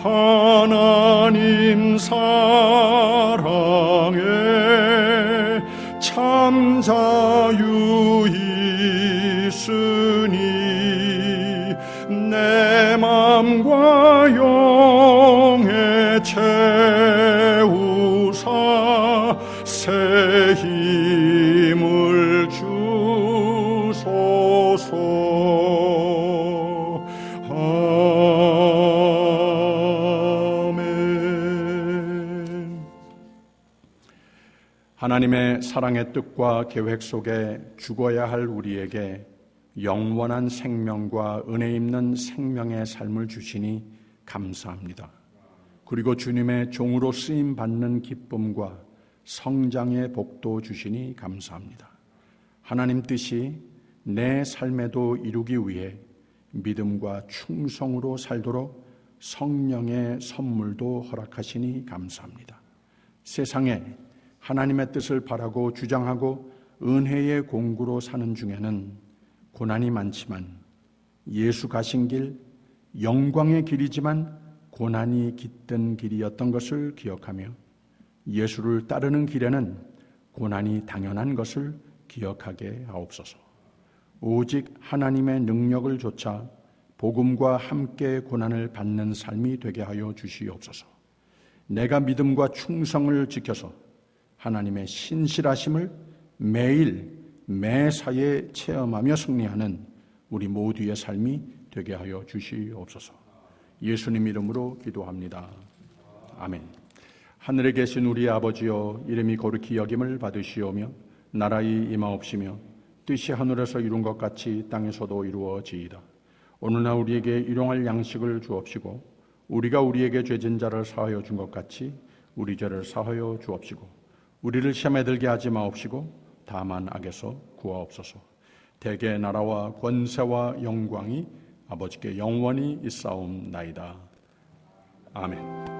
하나님 사랑에 참 자유 있으니 내 맘과 영에 채우사 새 힘을 주소서. 하나님의 사랑의 뜻과 계획 속에 죽어야 할 우리에게 영원한 생명과 은혜 있는 생명의 삶을 주시니 감사합니다. 그리고 주님의 종으로 쓰임 받는 기쁨과 성장의 복도 주시니 감사합니다. 하나님 뜻이 내 삶에도 이루기 위해 믿음과 충성으로 살도록 성령의 선물도 허락하시니 감사합니다. 세상에 하나님의 뜻을 바라고 주장하고 은혜의 공구로 사는 중에는 고난이 많지만 예수 가신 길, 영광의 길이지만 고난이 깃든 길이었던 것을 기억하며 예수를 따르는 길에는 고난이 당연한 것을 기억하게 하옵소서. 오직 하나님의 능력을 조차 복음과 함께 고난을 받는 삶이 되게 하여 주시옵소서. 내가 믿음과 충성을 지켜서 하나님의 신실하심을 매일 매사에 체험하며 승리하는 우리 모두의 삶이 되게 하여 주시옵소서. 예수님 이름으로 기도합니다. 아멘. 하늘에 계신 우리 아버지여, 이름이 거룩히 여김을 받으시오며 나라의 임하옵시며 뜻이 하늘에서 이룬 것 같이 땅에서도 이루어지이다. 오늘날 우리에게 일용할 양식을 주옵시고 우리가 우리에게 죄진 자를 사하여 준 것 같이 우리 죄를 사하여 주옵시고 우리를 시험에 들게 하지 마옵시고 다만 악에서 구하옵소서. 대개 나라와 권세와 영광이 아버지께 영원히 있사옵나이다. 아멘.